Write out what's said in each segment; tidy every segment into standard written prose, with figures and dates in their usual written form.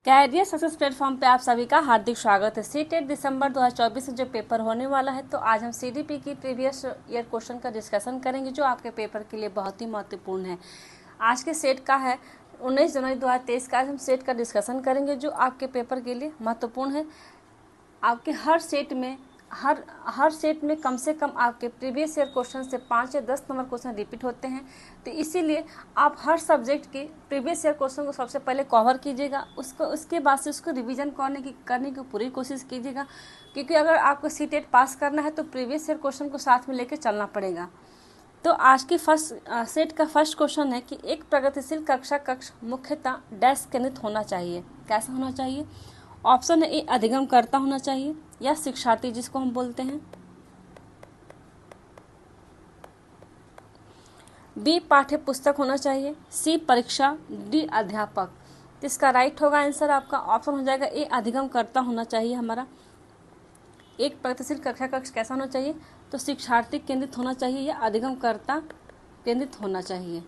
Career success platform पे आप सभी का हार्दिक स्वागत है। सीटेट दिसंबर 2024 में जो पेपर होने वाला है, तो आज हम सीडीपी की प्रीवियस ईयर क्वेश्चन का डिस्कशन करेंगे जो आपके पेपर के लिए बहुत ही महत्वपूर्ण है। आज के सेट का है 19 जनवरी 2023 का। आज हम सेट का डिस्कशन करेंगे जो आपके पेपर के लिए महत्वपूर्ण है। आपके हर सेट में कम से कम आपके प्रीवियस ईयर क्वेश्चन से 5 या 10 नंबर क्वेश्चन रिपीट होते हैं, तो इसीलिए आप हर सब्जेक्ट के प्रीवियस ईयर क्वेश्चन को सबसे पहले कवर कीजिएगा। उसके बाद से उसको रिवीजन करने की पूरी कोशिश कीजिएगा, क्योंकि अगर आपको सीटेट पास करना है तो प्रीवियस ईयर क्वेश्चन को साथ में लेकर चलना पड़ेगा। तो आज की सेट का फर्स्ट क्वेश्चन है कि एक प्रगतिशील कक्षा कक्ष मुख्यतः डैश केंद्रित होना चाहिए। कैसा होना चाहिए? ऑप्शन है ए, अधिगमकर्ता होना चाहिए, या शिक्षार्थी जिसको हम बोलते हैं, बी पाठ्य पुस्तक होना चाहिए, सी परीक्षा, डी अध्यापक। तो इसका राइट होगा आंसर आपका ऑप्शन हो जाएगा ए, अधिगमकर्ता होना चाहिए हमारा। एक प्रगतिशील कक्षा कक्ष कैसा होना चाहिए? तो शिक्षार्थी केंद्रित होना चाहिए या अधिगमकर्ता केंद्रित होना चाहिए।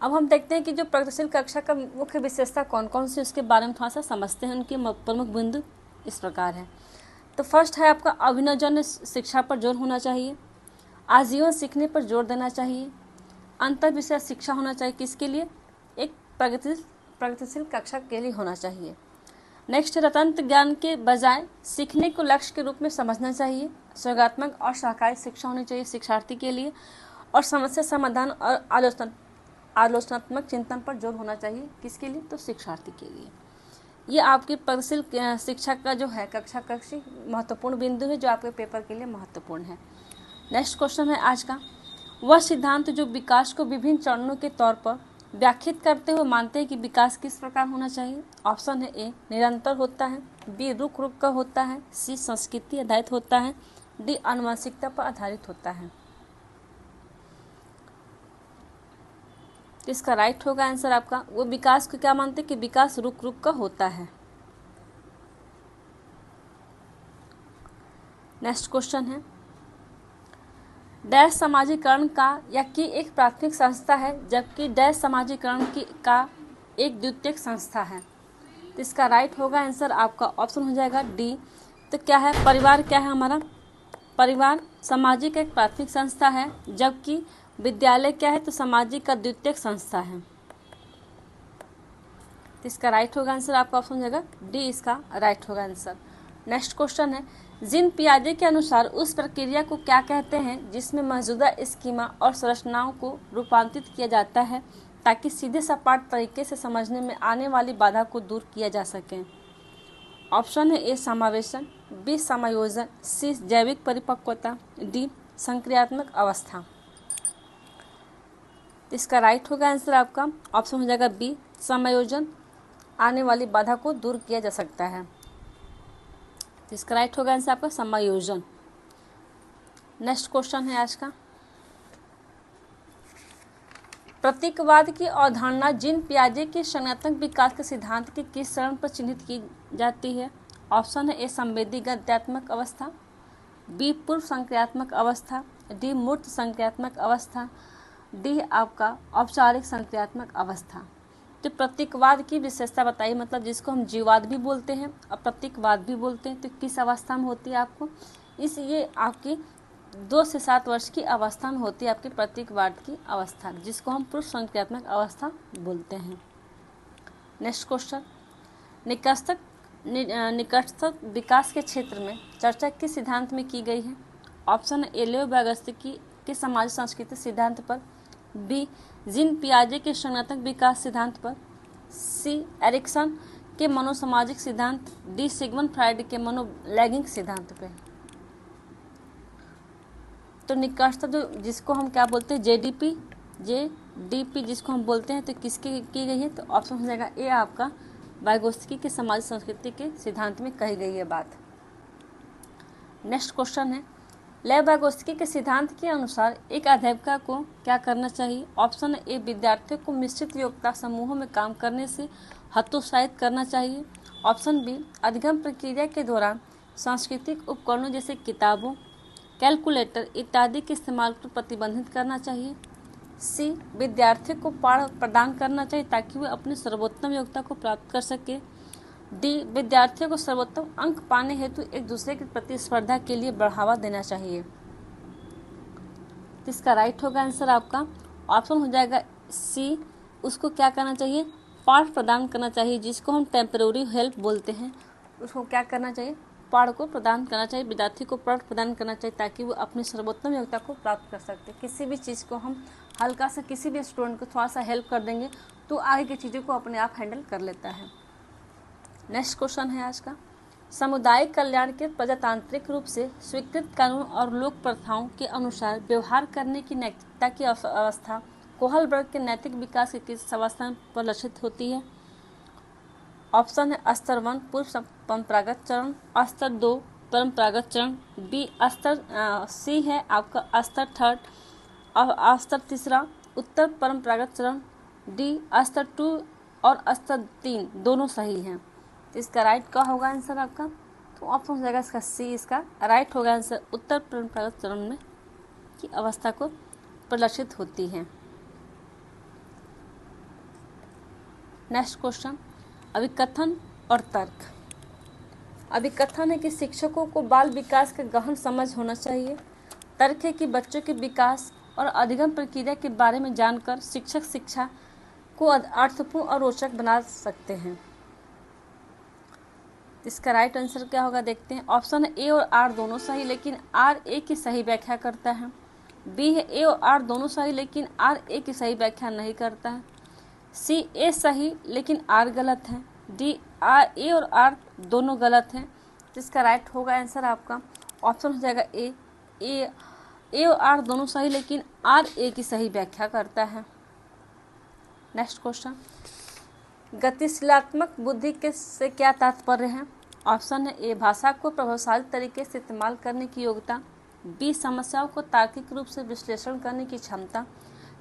अब हम देखते हैं कि जो प्रगतिशील कक्षा का मुख्य विशेषता कौन कौन सी, उसके बारे में थोड़ा सा समझते हैं। उनके प्रमुख बिंदु इस प्रकार है। तो फर्स्ट है आपका अभिनवजन्य शिक्षा पर जोर होना चाहिए, आजीवन सीखने पर जोर देना चाहिए, अंतर विषय शिक्षा होना चाहिए। किसके लिए? एक प्रगतिशील कक्षा के लिए होना चाहिए। नेक्स्ट, रतंत्र ज्ञान के बजाय सीखने को लक्ष्य के रूप में समझना चाहिए, स्वगात्मक और सहकारी शिक्षा होनी चाहिए शिक्षार्थी के लिए, और समस्या समाधान और आलोचनात्मक चिंतन पर जोर होना चाहिए। किसके लिए? तो शिक्षार्थी के लिए। ये आपकी प्रगतिशील शिक्षा का जो है कक्षा कक्ष महत्वपूर्ण बिंदु है जो आपके पेपर के लिए महत्वपूर्ण है। नेक्स्ट क्वेश्चन है आज का, वह सिद्धांत जो विकास को विभिन्न चरणों के तौर पर व्याख्यात करते हुए मानते हैं कि विकास किस प्रकार होना चाहिए। ऑप्शन है ए, निरंतर होता है, बी रुक रुक कर होता है, सी संस्कृति आधारित होता है, डी आनुवंशिकता पर आधारित होता है। तो इसका राइट होगा आंसर आपका, वो विकास को क्या मानते हैं कि विकास रुक रुक का होता है। नेक्स्ट क्वेश्चन है, डैश समाजीकरण का या की एक प्राथमिक संस्था है जबकि डैश समाजीकरण की का एक द्वितीयक संस्था है। तो इसका राइट होगा आंसर आपका ऑप्शन हो जाएगा डी। तो क्या है? परिवार क्या है हमारा? परिवार सामाजिक एक प्राथमिक संस्था है, जबकि विद्यालय क्या है? तो सामाजिक का द्वितीयक संस्था है। तो इसका राइट होगा आंसर आपका ऑप्शन हो जाएगा डी, इसका राइट होगा आंसर। नेक्स्ट क्वेश्चन है, जीन पियाजे के अनुसार उस प्रक्रिया को क्या कहते हैं जिसमें मौजूदा स्कीमा और संरचनाओं को रूपांतरित किया जाता है ताकि सीधे सपाट तरीके से समझने में आने वाली बाधा को दूर किया जा सके। ऑप्शन है ए, समावेशन, बी समायोजन, सी जैविक परिपक्वता, डी संक्रियात्मक अवस्था। इसका राइट होगा आंसर आपका ऑप्शन हो जाएगा बी, समायोजन, आने वाली बाधा को दूर किया जा सकता है। इसका राइट होगा आंसर आपका समायोजन। नेक्स्ट क्वेश्चन है आज का, प्रतीकवाद की अवधारणा जीन पियाजे के संज्ञानात्मक विकास के सिद्धांत के किस चरण पर चिन्हित की जाती है। ऑप्शन है ए, संवेदी गद्यात्मक अवस्था, बी पूर्व संक्रियात्मक अवस्था, डी मूर्त संक्रियात्मक अवस्था, डी आपका औपचारिक संक्रियात्मक अवस्था। तो प्रतीकवाद की विशेषता बताइए, मतलब जिसको हम जीववाद भी बोलते हैं और प्रतीकवाद भी बोलते हैं, तो किस अवस्था में होती है आपको? ये आपकी 2 से 7 वर्ष की अवस्था में होती है आपकी प्रतीकवाद की अवस्था, जिसको हम पूर्व संक्रियात्मक अवस्था बोलते हैं। नेक्स्ट क्वेश्चन, निकटस्थ विकास के क्षेत्र में चर्चा किस सिद्धांत में की गई है। ऑप्शन ए, लेओ व्यवस्थिकी के समाज सांस्कृतिक सिद्धांत पर, बी जीन पियाजे के संज्ञानात्मक विकास सिद्धांत पर, सी एरिक्सन के मनोसामाजिक सिद्धांत, डी सिगमंड फ्राइड के मनोलैंगिक सिद्धांत पे। तो निकटस्थ जो जिसको हम क्या बोलते हैं जेडीपी जिसको हम बोलते हैं, तो किसकी की गई है? तो ऑप्शन हो जाएगा ए आपका, वाइगोत्स्की के समाज संस्कृति के सिद्धांत में कही गई है बात। नेक्स्ट क्वेश्चन है, लेव वाइगोत्स्की के सिद्धांत के अनुसार एक अध्यापिका को क्या करना चाहिए। ऑप्शन ए, विद्यार्थियों को मिश्रित योग्यता समूहों में काम करने से हतोत्साहित करना चाहिए। ऑप्शन बी, अधिगम प्रक्रिया के दौरान सांस्कृतिक उपकरणों जैसे किताबों, कैलकुलेटर इत्यादि के इस्तेमाल को प्रतिबंधित करना चाहिए। सी, विद्यार्थियों को पाठ प्रदान करना चाहिए ताकि वे अपनी सर्वोत्तम योग्यता को प्राप्त कर सके। डी, विद्यार्थियों को सर्वोत्तम अंक पाने हेतु एक दूसरे की प्रतिस्पर्धा के लिए बढ़ावा देना चाहिए। तो इसका राइट होगा आंसर आपका ऑप्शन हो जाएगा सी, उसको क्या करना चाहिए, पाठ प्रदान करना चाहिए, जिसको हम टेम्पररी हेल्प बोलते हैं। उसको क्या करना चाहिए, पाठ को प्रदान करना चाहिए, विद्यार्थी को पाठ प्रदान करना चाहिए, ताकि वो अपनी सर्वोत्तम योग्यता को प्राप्त कर सकते। किसी भी चीज़ को हम हल्का सा, किसी भी स्टूडेंट को थोड़ा सा हेल्प कर देंगे तो आगे की चीज़ों को अपने आप हैंडल कर लेता है। नेक्स्ट क्वेश्चन है आज का, सामुदायिक कल्याण के प्रजातांत्रिक रूप से स्वीकृत कानून और लोक प्रथाओं के अनुसार व्यवहार करने की नैतिकता की अवस्था कोहल वर्ग के नैतिक विकास की किस अवस्था में प्रदर्शित होती है। ऑप्शन है स्तर 1 पूर्व परंपरागत चरण, स्तर 2 परंपरागत चरण, बी स्तर सी है आपका स्तर 3 और स्तर 3 उत्तर परंपरागत चरण, डी स्तर 2 और स्तर 3 दोनों सही हैं। तो इसका राइट क्या होगा आंसर आपका, तो ऑप्शन हो जाएगा इसका सी, इसका राइट होगा आंसर उत्तर परंपरागत चरण में की अवस्था को प्रदर्शित होती है। नेक्स्ट क्वेश्चन, अभिकथन और तर्क। अभिकथन है कि शिक्षकों को बाल विकास का गहन समझ होना चाहिए। तर्क है कि बच्चों के विकास और अधिगम प्रक्रिया के बारे में जानकर शिक्षक शिक्षा को अर्थपूर्ण और रोचक बना सकते हैं। इसका राइट आंसर क्या होगा देखते हैं। ऑप्शन है ए और आर दोनों सही, लेकिन आर ए की सही व्याख्या करता है। बी है ए और आर दोनों सही, लेकिन आर ए की सही व्याख्या नहीं करता है। सी ए सही लेकिन आर गलत है। डी आर ए और आर दोनों गलत हैं। जिसका राइट होगा आंसर आपका ऑप्शन हो जाएगा ए और आर दोनों सही, लेकिन आर ए की सही व्याख्या करता है। नेक्स्ट क्वेश्चन, गतिशीलात्मक बुद्धि के से क्या तात्पर्य है। ऑप्शन है ए भाषा को प्रभावशाली तरीके से इस्तेमाल करने की योग्यता, बी समस्याओं को तार्किक रूप से विश्लेषण करने की क्षमता,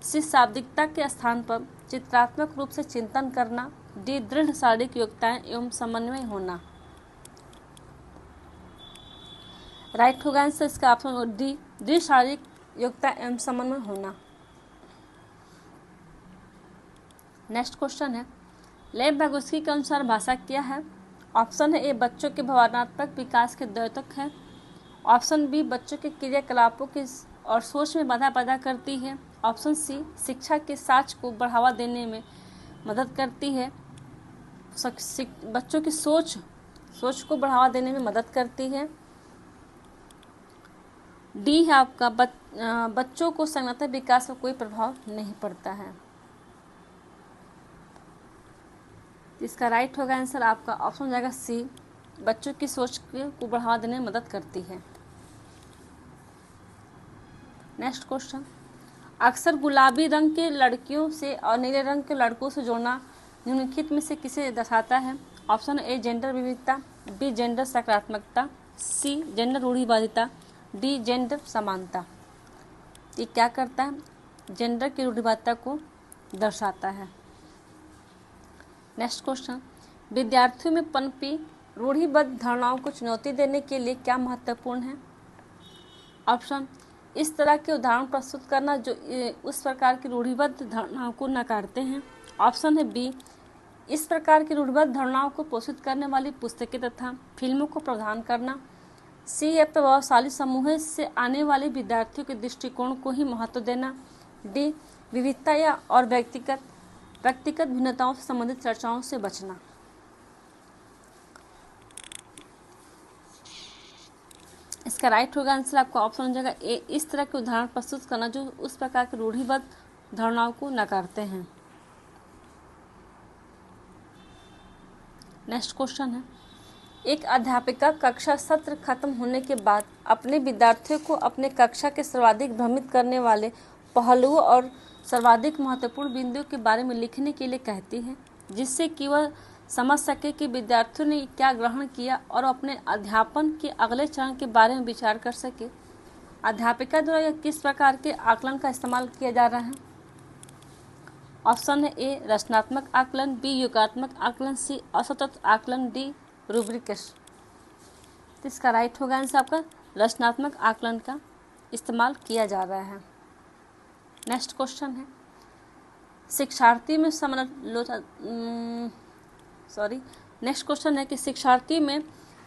सी शाब्दिकता के स्थान पर चित्रात्मक रूप से चिंतन करना, डी दृढ़ शारीरिक योग्यताएं एवं समन्वय होना। राइट होगा आंसर इसका ऑप्शन डी, दृढ़ शारीरिक योग्यता एवं समन्वय होना। नेक्स्ट क्वेश्चन है, लेव vygotsky के अनुसार भाषा क्या है। ऑप्शन है ए बच्चों के भावनात्मक विकास के द्योतक है। ऑप्शन बी बच्चों के क्रियाकलापों की और सोच में बाधा पैदा करती है। ऑप्शन सी शिक्षा के साच को बढ़ावा देने में मदद करती है, बच्चों की सोच को बढ़ावा देने में मदद करती है। डी है आपका बच्चों को संज्ञानात्मक विकास का कोई प्रभाव नहीं पड़ता है। इसका राइट होगा आंसर आपका ऑप्शन हो जाएगा सी, बच्चों की सोच को बढ़ावा देने में मदद करती है। नेक्स्ट क्वेश्चन, अक्सर गुलाबी रंग के लड़कियों से और नीले रंग के लड़कों से जोड़ना निम्नलिखित में से किसे दर्शाता है। ऑप्शन ए जेंडर विविधता, बी जेंडर सकारात्मकता, सी जेंडर रूढ़िवादिता, डी जेंडर समानता। ये क्या करता है, जेंडर की रूढ़िवादिता को दर्शाता है। नेक्स्ट क्वेश्चन, विद्यार्थियों में पनपी रूढ़िबद्ध धारणाओं को चुनौती देने के लिए क्या महत्वपूर्ण है। ऑप्शन, इस तरह के उदाहरण प्रस्तुत करना जो उस प्रकार की रूढ़िबद्ध धारणाओं को नकारते हैं। ऑप्शन है बी, इस प्रकार की रूढ़िबद्ध धारणाओं को पोषित करने वाली पुस्तकें तथा फिल्मों को प्रदान करना। सी है प्रभावशाली समूह से आने वाले विद्यार्थियों के दृष्टिकोण को ही महत्व देना। डी विविधता या और व्यक्तिगत भिन्नताओं से संबंधित चर्चाओं से बचना। इसका राइट होगा आंसर आपका ऑप्शन हो जाएगा ए, इस तरह के उदाहरण प्रस्तुत करना जो उस प्रकार के रूढ़िबद्ध धारणाओं को नकारते हैं। नेक्स्ट क्वेश्चन है, एक अध्यापिका कक्षा सत्र खत्म होने के बाद अपने विद्यार्थियों को अपने कक्षा के सर्वाधिक भ्रमित करने वाले पहलुओं और सर्वाधिक महत्वपूर्ण बिंदुओं के बारे में लिखने के लिए कहती है, जिससे कि वह समझ सके कि विद्यार्थियों ने क्या ग्रहण किया और अपने अध्यापन के अगले चरण के बारे में विचार कर सके। अध्यापिका द्वारा यह किस प्रकार के आकलन का इस्तेमाल किया जा रहा है। ऑप्शन है ए रचनात्मक आकलन, बी योगात्मक आकलन, सी असतत आकलन, डी रूब्रिक्स। इसका राइट होगा आंसर आपका रचनात्मक आकलन का इस्तेमाल किया जा रहा है। नेक्स्ट क्वेश्चन है, शिक्षार्थी में नेक्स्ट क्वेश्चन है कि शिक्षार्थी में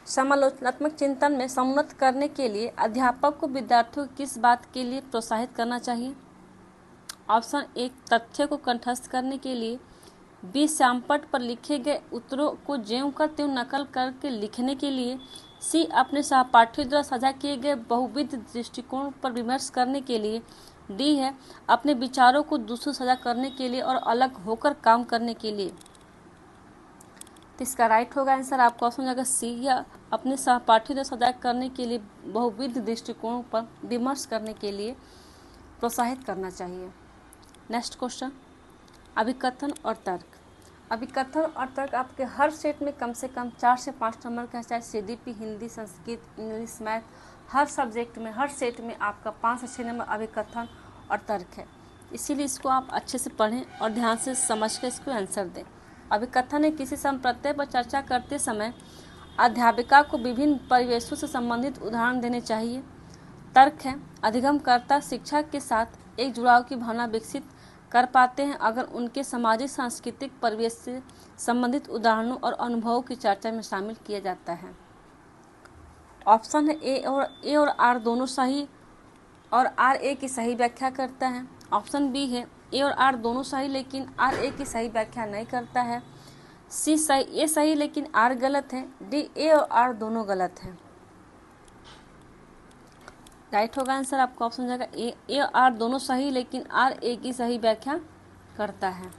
समालोचनात्मक चिंतन में समुन्नत करने के लिए अध्यापक को विद्यार्थियों को किस बात के लिए प्रोत्साहित करना चाहिए? ऑप्शन ए तथ्य को कंठस्थ करने के लिए, बी श्यामपट्ट पर लिखे गए उत्तरों को ज्यों का त्यों नकल करके लिखने के लिए, सी अपने सहपाठियों द्वारा साझा किए गए बहुविध दृष्टिकोण पर विमर्श करने के लिए, डी है अपने विचारों को दूसरों साझा करने के लिए और अलग होकर काम करने के लिए। तो इसका राइट होगा आंसर आपका ऑप्शन जाएगा सी, या अपने सहपाठियों द्वारा साझा करने के लिए बहुविध दृष्टिकोणों पर विमर्श करने के लिए प्रोत्साहित करना चाहिए। नेक्स्ट क्वेश्चन, अभिकथन और तर्क। अभिकथन और तर्क आपके हर सेट में कम से कम 4 से 5 नंबर का, चाहे CDP, Hindi, Sanskrit, English, math, हर सब्जेक्ट में, हर सेट में आपका 5 से 6 नंबर अभिकथन और तर्क है। इसीलिए इसको आप अच्छे से पढ़ें और ध्यान से समझ कर इसको आंसर दें। अभिकथन है किसी संप्रत्यय पर चर्चा करते समय अध्यापिका को विभिन्न परिवेशों से संबंधित उदाहरण देने चाहिए। तर्क है अधिगमकर्ता शिक्षा के साथ एक जुड़ाव की भावना विकसित कर पाते हैं अगर उनके सामाजिक सांस्कृतिक परिवेश से संबंधित उदाहरणों और अनुभवों की चर्चा में शामिल किया जाता है। ऑप्शन है ए और आर दोनों सही और आर ए की सही व्याख्या करता है। ऑप्शन बी है ए और आर दोनों सही लेकिन आर ए की सही व्याख्या नहीं करता है। सी सही, ए सही लेकिन आर गलत है। डी ए और आर दोनों गलत है। राइट होगा आंसर आपका ऑप्शन जाएगा ए और आर दोनों सही लेकिन आर ए की सही व्याख्या करता है।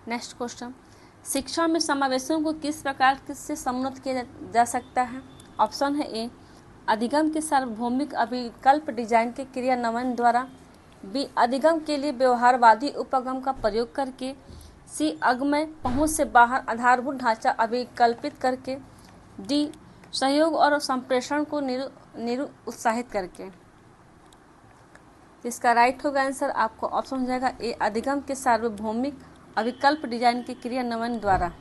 नेक्स्ट क्वेश्चन, शिक्षा में समावेशों को किस प्रकार से समुन्नत किया जा सकता है? ऑप्शन है ए अधिगम के सार्वभौमिक अभिकल्प डिजाइन के क्रियान्वयन द्वारा, बी अधिगम के लिए व्यवहारवादी उपगम का प्रयोग करके, सी अगमय पहुंच से बाहर आधारभूत ढांचा अभिकल्पित करके, डी सहयोग और संप्रेषण को निरुत्साहित करके। इसका राइट होगा आंसर आपको ऑप्शन हो जाएगा ए अधिगम के सार्वभौमिक अभिकल्प डिजाइन के क्रियान्वयन द्वारा।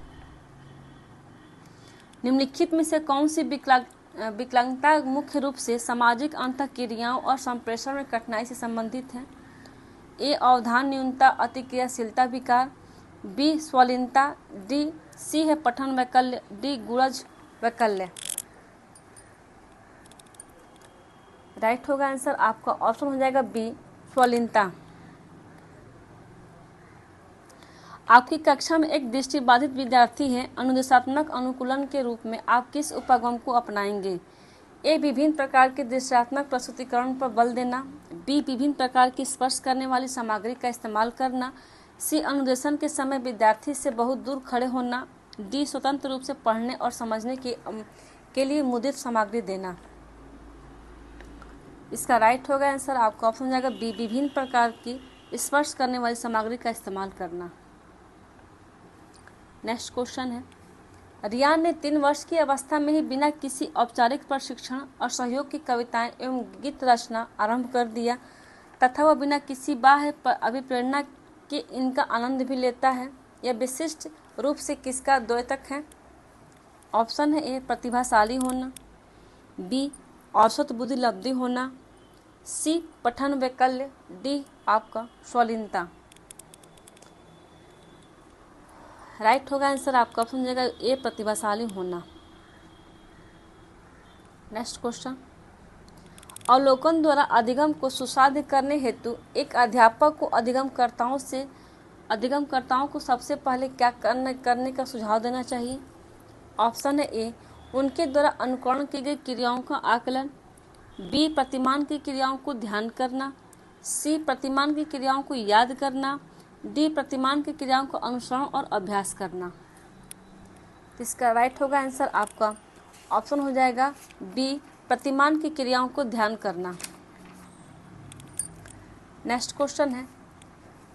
निम्नलिखित में से कौन सी विकलांगता मुख्य रूप से सामाजिक अंतःक्रियाओं और संप्रेषण में कठिनाई से संबंधित है? ए अवधान न्यूनता अतिक्रियाशीलता विकार, बी स्वलीनता, डी सी है पठन वैकल्य, डी गुणज वैकल्य। राइट होगा आंसर आपका ऑप्शन हो जाएगा बी स्वलीनता। आपकी कक्षा में एक दृष्टिबाधित विद्यार्थी है, अनुदेशात्मक अनुकूलन के रूप में आप किस उपगम को अपनाएंगे? ए विभिन्न प्रकार के दृश्यात्मक प्रस्तुतिकरण पर बल देना, बी विभिन्न प्रकार की स्पर्श करने वाली सामग्री का इस्तेमाल करना, सी अनुदेशन के समय विद्यार्थी से बहुत दूर खड़े होना, डी स्वतंत्र रूप से पढ़ने और समझने के लिए मुद्रित सामग्री देना। इसका राइट होगा आंसर आपका ऑप्शन जाएगा बी विभिन्न प्रकार की स्पर्श करने वाली सामग्री का इस्तेमाल करना। नेक्स्ट क्वेश्चन है, रियान ने 3 वर्ष की अवस्था में ही बिना किसी औपचारिक प्रशिक्षण और सहयोग की कविताएं एवं गीत रचना आरंभ कर दिया तथा वह बिना किसी बाह्य अभिप्रेरणा के इनका आनंद भी लेता है। यह विशिष्ट रूप से किसका द्योतक है? ऑप्शन है ए प्रतिभाशाली होना, बी औसत बुद्धि लब्धि होना, सी पठन वैकल्य, डी आपका स्वलीनता। राइट होगा आंसर आपका ऑप्शन जाएगा ए प्रतिभाशाली होना। नेक्स्ट क्वेश्चन, अवलोकन द्वारा अधिगम को सुसाध्य करने हेतु एक अध्यापक को अधिगमकर्ताओं को सबसे पहले क्या करने का सुझाव देना चाहिए? ऑप्शन है ए उनके द्वारा अनुकरण की गई क्रियाओं का आकलन, बी प्रतिमान की क्रियाओं को ध्यान करना, सी प्रतिमान की क्रियाओं को याद करना, डी प्रतिमान की क्रियाओं को अनुसरण और अभ्यास करना। इसका राइट होगा आंसर आपका ऑप्शन हो जाएगा बी प्रतिमान की क्रियाओं को ध्यान करना। नेक्स्ट क्वेश्चन है,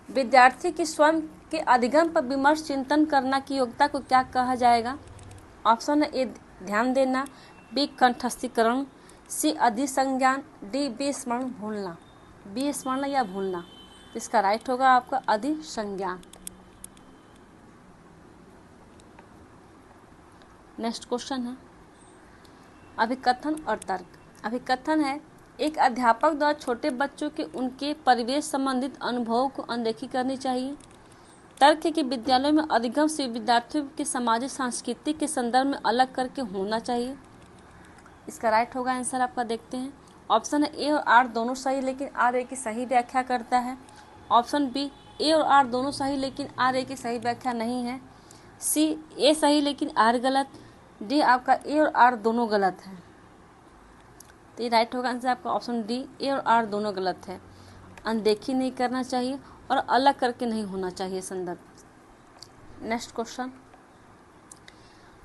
विद्यार्थी की स्वयं के अधिगम पर विमर्श चिंतन करना की योग्यता को क्या कहा जाएगा? ऑप्शन है ए ध्यान देना, बी कंठस्थीकरण, सी अधिसंज्ञान, डी विस्मरण भूलना। विस्मरण या भूलना। इसका राइट होगा आपका अधिसंज्ञान। नेक्स्ट क्वेश्चन है, अभिकथन और तर्क। अभिकथन है एक अध्यापक द्वारा छोटे बच्चों के उनके परिवेश संबंधित अनुभवों को अनदेखी करनी चाहिए। तर्क है कि विद्यालयों में अधिगम से विद्यार्थियों के सामाजिक सांस्कृतिक के संदर्भ में अलग करके होना चाहिए। इसका राइट होगा आंसर आपका। देखते हैं ऑप्शन है ए और आर दोनों सही, लेकिन आर ए की सही व्याख्या करता है। ऑप्शन बी ए और आर दोनों सही, लेकिन आर ए की सही व्याख्या नहीं है। सी ए सही लेकिन आर गलत। डी आपका ए और आर दोनों गलत है। तो ये राइट होगा आंसर आपका ऑप्शन डी, ए और आर दोनों गलत है। अनदेखी नहीं करना चाहिए और अलग करके नहीं होना चाहिए संदर्भ। नेक्स्ट क्वेश्चन,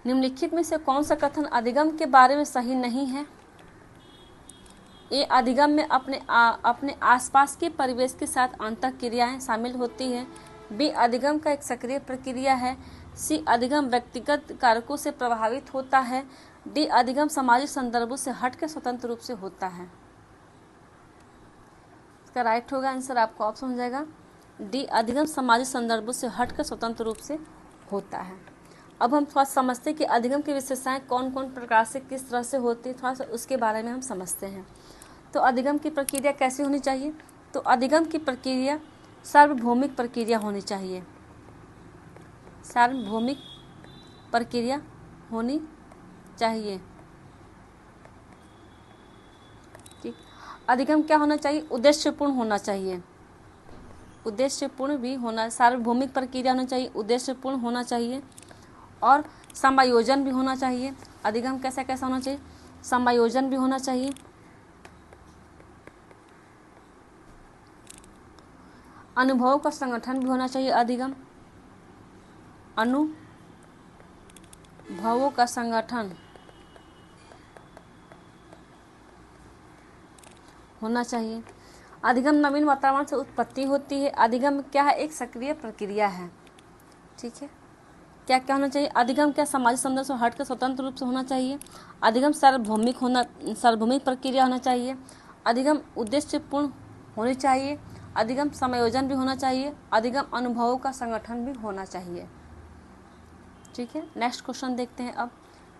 निम्नलिखित में से कौन सा कथन अधिगम के बारे में सही नहीं है? ए अधिगम में अपने आसपास के परिवेश के साथ अंतःक्रियाएं शामिल होती है। बी अधिगम का एक सक्रिय प्रक्रिया है। सी अधिगम व्यक्तिगत कारकों से प्रभावित होता है। डी अधिगम सामाजिक संदर्भों से हटकर स्वतंत्र रूप से होता है। इसका राइट होगा आंसर आपका ऑप्शन हो जाएगा डी, अधिगम सामाजिक संदर्भों से हटकर स्वतंत्र रूप से होता है। अब हम थोड़ा समझते हैं कि अधिगम की विशेषताएं कौन कौन प्रकार से किस तरह से होती है, थोड़ा सा उसके बारे में हम समझते हैं। तो अधिगम की प्रक्रिया कैसी होनी चाहिए? तो अधिगम की प्रक्रिया सार्वभौमिक प्रक्रिया होनी चाहिए। सार्वभौमिक प्रक्रिया होनी चाहिए। ठीक। अधिगम क्या होना चाहिए? उद्देश्यपूर्ण होना चाहिए। उद्देश्यपूर्ण भी होना, सार्वभौमिक प्रक्रिया होना चाहिए, उद्देश्यपूर्ण होना चाहिए और समायोजन भी होना चाहिए। अधिगम कैसा कैसा होना चाहिए? समायोजन भी होना चाहिए, अनुभवों का संगठन भी होना चाहिए। अधिगम अनुभवों का संगठन होना चाहिए। अधिगम नवीन वातावरण से उत्पत्ति होती है। अधिगम क्या है? एक सक्रिय प्रक्रिया है। ठीक है, क्या क्या होना चाहिए? अधिगम क्या सामाजिक संदर्भ से हटकर स्वतंत्र रूप से होना चाहिए। अधिगम सार्वभौमिक प्रक्रिया होना चाहिए। अधिगम उद्देश्यपूर्ण होनी चाहिए। अधिगम समायोजन भी होना चाहिए। अधिगम अनुभवों का संगठन भी होना चाहिए। ठीक है, नेक्स्ट क्वेश्चन देखते हैं। अब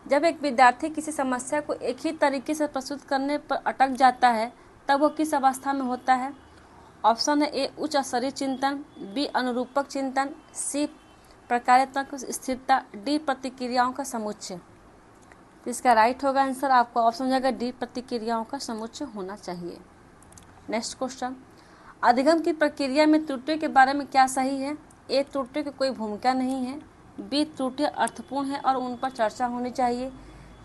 जब एक विद्यार्थी किसी समस्या को एक ही तरीके से प्रस्तुत करने पर अटक जाता है तब वो किस अवस्था में होता है? ऑप्शन है ए उच्च स्तरीय चिंतन, बी अनुरूपक चिंतन, सी प्रकार्यात्मक स्थिरता, डी प्रतिक्रियाओं का समुच्चय। इसका राइट होगा आंसर आपका ऑप्शन हो जाएगा डी, प्रतिक्रियाओं का समुच्चय होना चाहिए। नेक्स्ट क्वेश्चन, अधिगम की प्रक्रिया में त्रुटियों के बारे में क्या सही है? ए त्रुटियों की कोई भूमिका नहीं है। बी त्रुटियां अर्थपूर्ण है और उन पर चर्चा होनी चाहिए।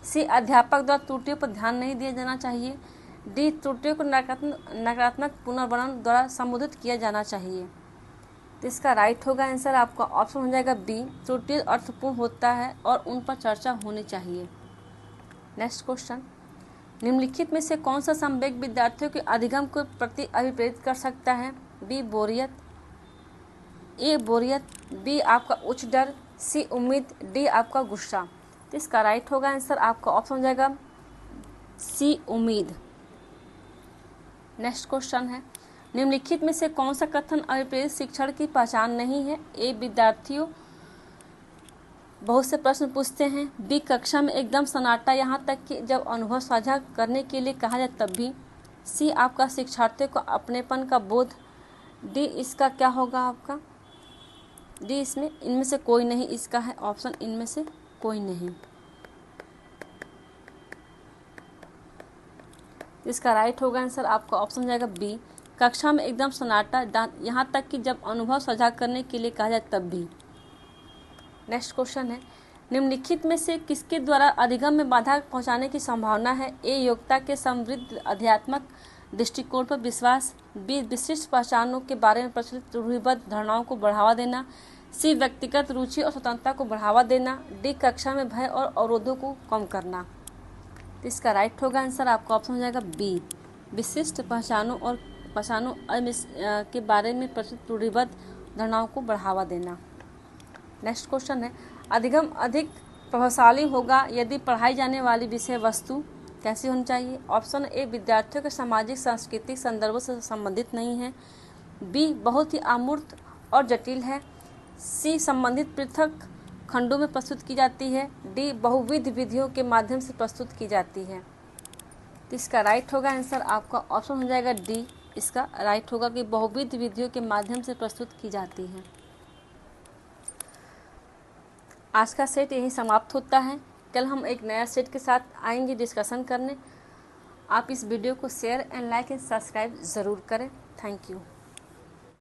सी अध्यापक द्वारा त्रुटियों पर ध्यान नहीं दिया जाना चाहिए। डी त्रुटियों को नकारात्मक पुनर्वर्णन द्वारा संबोधित किया जाना चाहिए। तो इसका राइट होगा आंसर आपका ऑप्शन हो जाएगा बी, त्रुटि अर्थपूर्ण होता है और उन पर चर्चा होनी चाहिए। नेक्स्ट क्वेश्चन, निम्नलिखित में से कौन सा संवेग विद्यार्थियों के अधिगम को प्रति अभिप्रेरित कर सकता है? बी बोरियत, ए बोरियत, बी आपका उच्च डर, सी उम्मीद, डी आपका गुस्सा। तो इसका राइट होगा आंसर आपका ऑप्शन हो जाएगा सी उम्मीद। नेक्स्ट क्वेश्चन है, निम्नलिखित में से कौन सा कथन अभिप्रेरित शिक्षण की पहचान नहीं है? ए विद्यार्थियों बहुत से प्रश्न पूछते हैं। बी कक्षा में एकदम सन्नाटा यहाँ तक कि जब अनुभव साझा करने के लिए कहा जाए तब भी। सी आपका शिक्षार्थियों को अपनेपन का बोध। डी इसका क्या होगा आपका? डी इसमें इनमें से कोई नहीं, इसका है ऑप्शन इनमें से कोई नहीं। इसका राइट होगा आंसर आपका ऑप्शन जाएगा बी, कक्षा में एकदम सन्नाटा यहाँ तक कि जब अनुभव साझा करने के लिए कहा जाए तब भी। नेक्स्ट क्वेश्चन है, निम्नलिखित में से किसके द्वारा अधिगम में बाधा पहुंचाने की संभावना है? ए योग्यता के समृद्ध अध्यात्मक दृष्टिकोण पर विश्वास, बी विशिष्ट पहचानों के बारे में प्रचलित रूढ़िबद्ध धारणाओं को बढ़ावा देना, सी व्यक्तिगत रुचि और स्वतंत्रता को बढ़ावा देना, डी कक्षा में भय और अवरोधों को कम करना। तो इसका राइट होगा आंसर आपका ऑप्शन हो जाएगा बी, विशिष्ट पहचानों के बारे में प्रचलित रूढ़िबद्ध धारणाओं को बढ़ावा देना। नेक्स्ट क्वेश्चन है, अधिगम अधिक प्रभावशाली होगा यदि पढ़ाई जाने वाली विषय वस्तु कैसी होनी चाहिए? ऑप्शन ए विद्यार्थियों के सामाजिक सांस्कृतिक संदर्भों से संबंधित नहीं है। बी बहुत ही अमूर्त और जटिल है। सी संबंधित पृथक खंडों में प्रस्तुत की जाती है। डी बहुविध विधियों के माध्यम से प्रस्तुत की जाती है। तो इसका राइट होगा आंसर आपका ऑप्शन हो जाएगा डी, इसका राइट होगा कि बहुविध विधियों के माध्यम से प्रस्तुत की जाती है। आज का सेट यहीं समाप्त होता है। कल हम एक नया सेट के साथ आएंगे डिस्कशन करने। आप इस वीडियो को share and like and subscribe ज़रूर करें। Thank you.